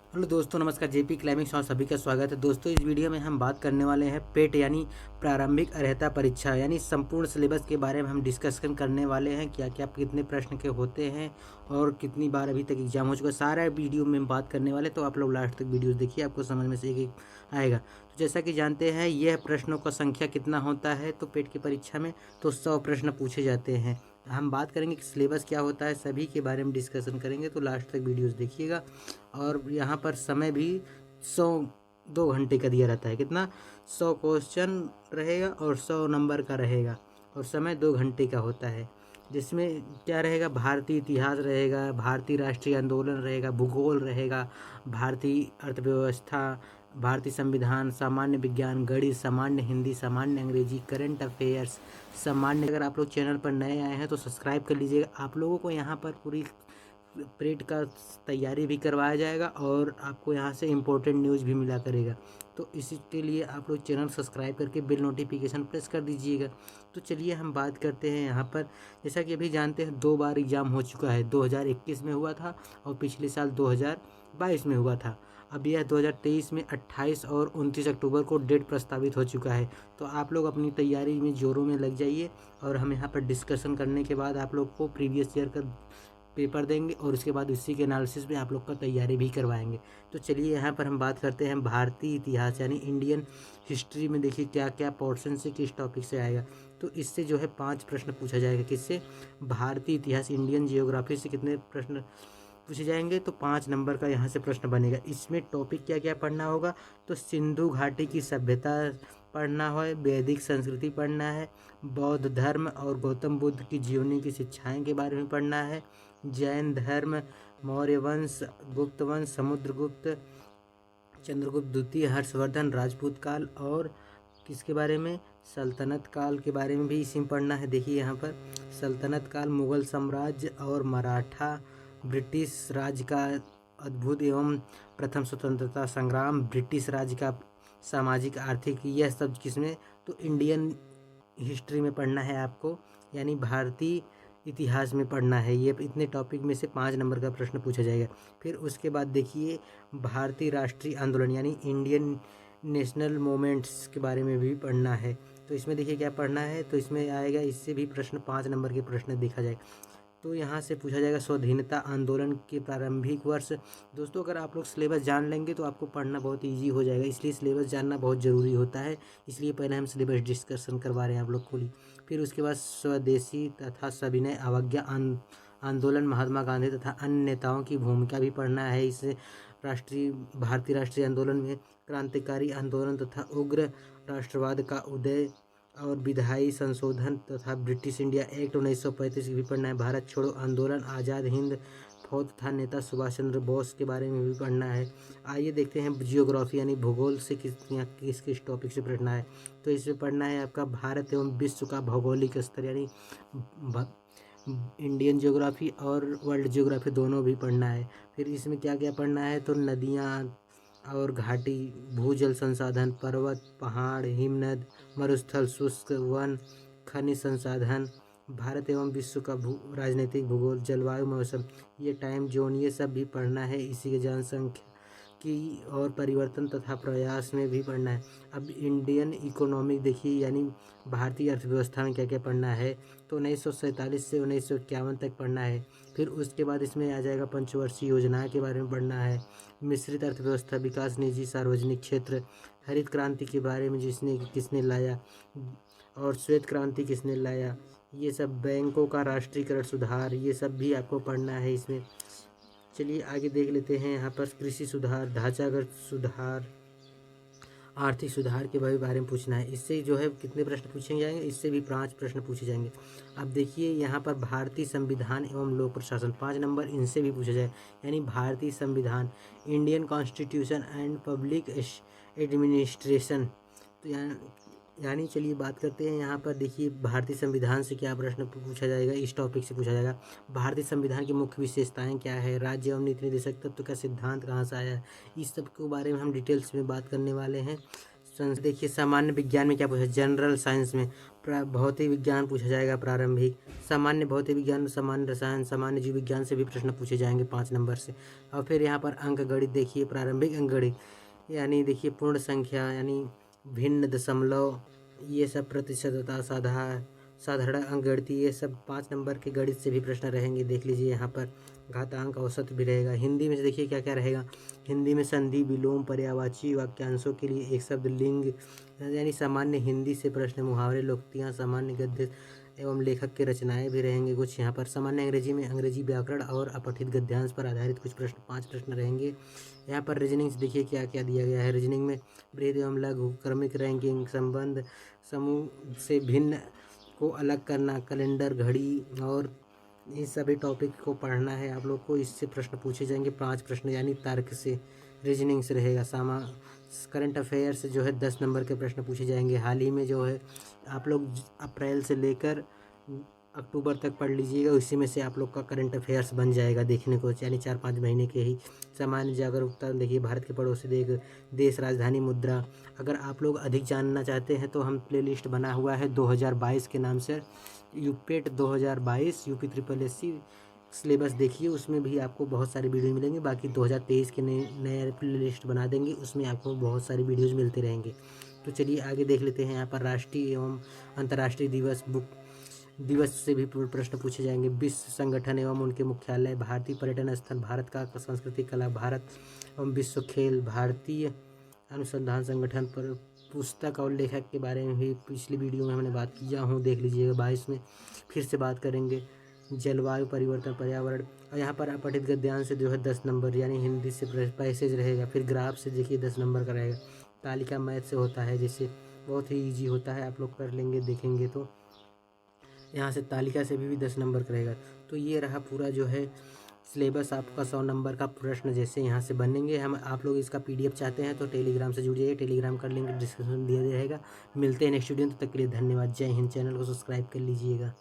Hello दोस्तों, नमस्कार। JP क्लाइमिक्स और सभी का स्वागत है। दोस्तों, इस वीडियो में हम बात करने वाले हैं पेट यानी प्रारंभिक अर्हता परीक्षा यानी संपूर्ण सिलेबस के बारे में हम डिस्कशन करने वाले हैं। क्या क्या कितने प्रश्न के होते हैं और कितनी बार अभी तक एग्जाम हो चुका है, सारा वीडियो में हम बात करने वाले। तो आप लोग लास्ट तक वीडियो देखिए, आपको समझ में से एक एक आएगा। तो जैसा कि जानते हैं, यह प्रश्नों का संख्या कितना होता है, तो पेट की परीक्षा में तो 100 प्रश्न पूछे जाते हैं। हम बात करेंगे कि सिलेबस क्या होता है, सभी के बारे में डिस्कशन करेंगे। तो लास्ट तक वीडियोस देखिएगा। और यहाँ पर समय भी 102 घंटे का दिया रहता है। कितना? 100 क्वेश्चन रहेगा और 100 नंबर का रहेगा और समय 2 घंटे का होता है। जिसमें क्या रहेगा? भारतीय इतिहास रहेगा, भारतीय राष्ट्रीय आंदोलन रहेगा, भूगोल रहेगा, भारतीय अर्थव्यवस्था, भारतीय संविधान, सामान्य विज्ञान, गणित, सामान्य हिंदी, सामान्य अंग्रेजी, करंट अफेयर्स, सामान्य। अगर आप लोग चैनल पर नए आए हैं तो सब्सक्राइब कर लीजिएगा। आप लोगों को यहाँ पर पूरी परेड का तैयारी भी करवाया जाएगा और आपको यहाँ से इम्पोर्टेंट न्यूज़ भी मिला करेगा। तो इसी के लिए आप लोग चैनल सब्सक्राइब करके बिल नोटिफिकेशन प्रेस कर दीजिएगा। तो चलिए हम बात करते हैं यहाँ पर। जैसा कि अभी जानते हैं, 2 बार एग्ज़ाम हो चुका है। 2021 में हुआ था और पिछले साल 2022 में हुआ था। अब यह 2023 में 28 और 29 अक्टूबर को डेट प्रस्तावित हो चुका है। तो आप लोग अपनी तैयारी में ज़ोरों में लग जाइए और हम यहाँ पर डिस्कशन करने के बाद आप लोग को प्रीवियस ईयर का पेपर देंगे और उसके बाद उसी के एनालिसिस में आप लोग का तैयारी भी करवाएंगे। तो चलिए यहाँ पर हम बात करते हैं भारतीय इतिहास यानी इंडियन हिस्ट्री में। देखिए क्या क्या पोर्शन से किस टॉपिक से आएगा। तो इससे जो है 5 प्रश्न पूछा जाएगा। किससे? भारतीय इतिहास, इंडियन जियोग्राफी से कितने प्रश्न पूछे जाएंगे? तो 5 नंबर का यहाँ से प्रश्न बनेगा। इसमें टॉपिक क्या क्या पढ़ना होगा? तो सिंधु घाटी की सभ्यता पढ़ना है, वैदिक संस्कृति पढ़ना है, बौद्ध धर्म और गौतम बुद्ध की जीवनी की शिक्षाएं के बारे में पढ़ना है, जैन धर्म, मौर्य वंश, गुप्त वंश, समुद्रगुप्त, चंद्रगुप्त द्वितीय, हर्षवर्धन, राजपूत काल और किसके बारे में? सल्तनत काल के बारे में भी इसी में पढ़ना है। देखिए यहाँ पर सल्तनत काल, मुगल साम्राज्य और मराठा ब्रिटिश राज का अद्भुत एवं प्रथम स्वतंत्रता संग्राम, ब्रिटिश राज का सामाजिक आर्थिक, यह सब किसमें? तो इंडियन हिस्ट्री में पढ़ना है आपको, यानी भारतीय इतिहास में पढ़ना है। ये इतने टॉपिक में से 5 नंबर का प्रश्न पूछा जाएगा। फिर उसके बाद देखिए भारतीय राष्ट्रीय आंदोलन यानी इंडियन नेशनल मूवमेंट्स के बारे में भी पढ़ना है। तो इसमें देखिए क्या पढ़ना है। तो इसमें आएगा, इससे भी प्रश्न 5 नंबर के प्रश्न देखा जाएगा। तो यहाँ से पूछा जाएगा स्वाधीनता आंदोलन के प्रारंभिक वर्ष। दोस्तों, अगर आप लोग सिलेबस जान लेंगे तो आपको पढ़ना बहुत इजी हो जाएगा, इसलिए सिलेबस जानना बहुत ज़रूरी होता है। इसलिए पहले हम सिलेबस डिस्कशन करवा रहे हैं आप लोग को। फिर उसके बाद स्वदेशी तथा सविनय अवज्ञा आंदोलन, महात्मा गांधी तथा अन्य नेताओं की भूमिका भी पढ़ना है। इस भारतीय राष्ट्रीय आंदोलन में क्रांतिकारी आंदोलन तथा उग्र राष्ट्रवाद का उदय और विधायी संशोधन तथा ब्रिटिश इंडिया एक्ट 1935 भी पढ़ना है। भारत छोड़ो आंदोलन, आज़ाद हिंद फौज तथा नेता सुभाष चंद्र बोस के बारे में भी पढ़ना है। आइए देखते हैं जियोग्राफी यानी भूगोल से किस किस टॉपिक से पढ़ना है। तो इसमें पढ़ना है आपका भारत एवं विश्व का भौगोलिक स्तर यानी इंडियन ज्योग्राफी और वर्ल्ड ज्योग्राफी दोनों भी पढ़ना है। फिर इसमें क्या क्या पढ़ना है? तो नदियाँ और घाटी, भूजल संसाधन, पर्वत, पहाड़, हिमनद, मरुस्थल, शुष्क वन, खनिज संसाधन, भारत एवं विश्व का राजनीतिक भूगोल, जलवायु, मौसम, ये टाइम जोन, ये सब भी पढ़ना है। इसी के जनसंख्या की और परिवर्तन तथा प्रयास में भी पढ़ना है। अब इंडियन इकोनॉमिक देखिए, यानी भारतीय अर्थव्यवस्था में क्या क्या पढ़ना है। तो 1947 से 1951 तक पढ़ना है। फिर उसके बाद इसमें आ जाएगा पंचवर्षीय योजना के बारे में पढ़ना है, मिश्रित अर्थव्यवस्था, विकास, निजी सार्वजनिक क्षेत्र, हरित क्रांति के बारे में किसने लाया और श्वेत क्रांति किसने लाया, ये सब, बैंकों का राष्ट्रीयकरण, सुधार, ये सब भी आपको पढ़ना है इसमें। चलिए आगे देख लेते हैं। यहाँ पर कृषि सुधार, ढांचागत सुधार, आर्थिक सुधार के बारे में पूछना है। इससे जो है कितने प्रश्न पूछे जाएंगे? इससे भी 5 प्रश्न पूछे जाएंगे। अब देखिए यहाँ पर भारतीय संविधान एवं लोक प्रशासन, 5 नंबर इनसे भी पूछा जाए। यानी भारतीय संविधान, Indian constitution and public administration. तो यानी चलिए बात करते हैं। यहाँ पर देखिए भारतीय संविधान से क्या प्रश्न पूछा जाएगा, इस टॉपिक से पूछा जाएगा। भारतीय संविधान की मुख्य विशेषताएं क्या है, राज्य एवं नीति निर्देशक तत्व का सिद्धांत कहाँ से आया है, इस सब के बारे में हम डिटेल्स में बात करने वाले हैं। देखिए सामान्य विज्ञान में क्या पूछा, जनरल साइंस में भौतिक विज्ञान पूछा जाएगा प्रारंभिक, सामान्य भौतिक विज्ञान, सामान्य रसायन, सामान्य जीव विज्ञान से भी प्रश्न पूछे जाएंगे 5 नंबर से। और फिर यहाँ पर अंक गणित देखिए, प्रारंभिक अंक गणित यानी देखिए पूर्ण संख्या यानी भिन्न, दशमलव, ये सब प्रतिशतता, साधारण अंक गणित, ये सब 5 नंबर के गणित से भी प्रश्न रहेंगे। देख लीजिए यहाँ पर घातांक, औसत भी रहेगा। हिंदी में देखिए क्या क्या रहेगा। हिंदी में संधि, विलोम, पर्यायवाची वाक्यांशों के लिए एक शब्द, लिंग यानी सामान्य हिंदी से प्रश्न, मुहावरे, लोकोक्तियाँ, सामान्य गद्य एवं लेखक के रचनाएं भी रहेंगे कुछ यहाँ पर। सामान्य अंग्रेजी में अंग्रेजी व्याकरण और अपठित गद्यांश पर आधारित कुछ प्रश्न, 5 प्रश्न रहेंगे। यहाँ पर रीजनिंग देखिए क्या क्या दिया गया है। रीजनिंग में बृहद एवं लघु, क्रमिक, रैंकिंग, संबंध, समूह से भिन्न को अलग करना, कैलेंडर, घड़ी और इन सभी टॉपिक को पढ़ना है आप लोग को। इससे प्रश्न पूछे जाएंगे 5 प्रश्न, यानी तर्क से, रीजनिंग से रहेगा। करंट अफेयर से जो है 10 नंबर के प्रश्न पूछे जाएंगे। हाल ही में जो है आप लोग अप्रैल से लेकर अक्टूबर तक पढ़ लीजिएगा, उसी में से आप लोग का करंट अफेयर्स बन जाएगा देखने को, यानी 4-5 महीने के ही। सामान्य जागरूकता देखिए, भारत के पड़ोसी देश, राजधानी, मुद्रा। अगर आप लोग अधिक जानना चाहते हैं तो हम प्लेलिस्ट बना हुआ है 2022 के नाम से, यूपेट 2022 यूपी ट्रिपल एससी सिलेबस देखिए, उसमें भी आपको बहुत सारे वीडियो मिलेंगे। बाकी 2023 के नए प्ले लिस्ट बना देंगे, उसमें आपको बहुत सारे वीडियोज़ मिलते रहेंगे। तो चलिए आगे देख लेते हैं। यहाँ पर राष्ट्रीय एवं अंतर्राष्ट्रीय दिवस से भी प्रश्न पूछे जाएंगे। विश्व संगठन एवं उनके मुख्यालय, भारतीय पर्यटन स्थल, भारत का संस्कृति कला, भारत एवं विश्व खेल, भारतीय अनुसंधान संगठन पर पुस्तक और लेखक के बारे में भी पिछली वीडियो में हमने बात किया हूँ, देख लीजिएगा। 22 में फिर से बात करेंगे। जलवायु परिवर्तन, पर्यावरण। और यहाँ पर अपठित गद्यांश से जो है 10 नंबर, यानी हिंदी से पैसेज रहेगा। फिर ग्राफ से देखिए 10 नंबर का रहेगा। तालिका मैथ से होता है, जिससे बहुत ही ईजी होता है, आप लोग कर लेंगे देखेंगे तो। यहाँ से तालिका से भी 10 नंबर का रहेगा। तो ये रहा पूरा जो है सिलेबस आपका। 100 नंबर का प्रश्न जैसे यहाँ से बनेंगे। हम आप लोग इसका PDF चाहते हैं तो टेलीग्राम से जुड़िए, टेलीग्राम का लिंक डिस्क्रिप्शन में दिया रहेगा। मिलते हैं नेक्स्ट वीडियो, तब तक के लिए धन्यवाद। जय हिंद। चैनल को सब्सक्राइब कर लीजिएगा।